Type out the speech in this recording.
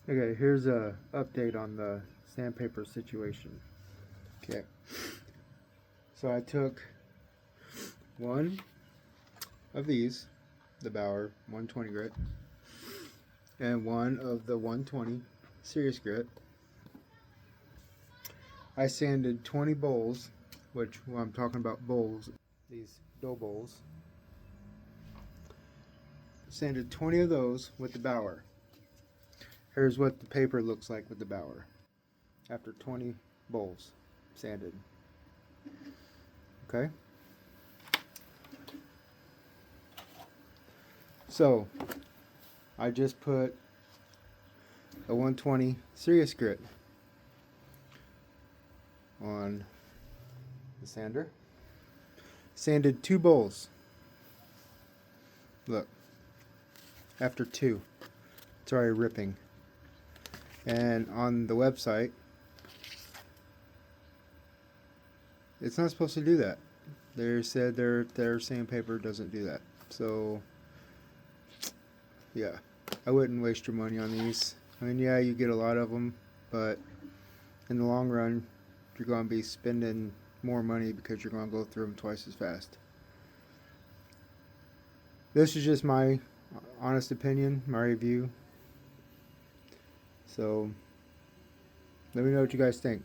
Okay, here's a update on the sandpaper situation. Okay, so I took one of these, the Bauer 120 grit, and one of the 120 Serious Grit. I sanded 20 bowls, which when I'm talking about bowls, these dough bowls. Sanded 20 of those with the Bauer. Here's what the paper looks like with the Bauer after 20 bowls sanded. Okay? So, I just put a 120 Serious Grit on the sander. Sanded 2 bowls. Look, after 2, it's already ripping. And on the website, it's not supposed to do that. They said their sandpaper doesn't do that. So, yeah, I wouldn't waste your money on these. I mean, yeah, you get a lot of them, but in the long run, you're going to be spending more money because you're going to go through them twice as fast. This is just my honest opinion, my review. So, let me know what you guys think.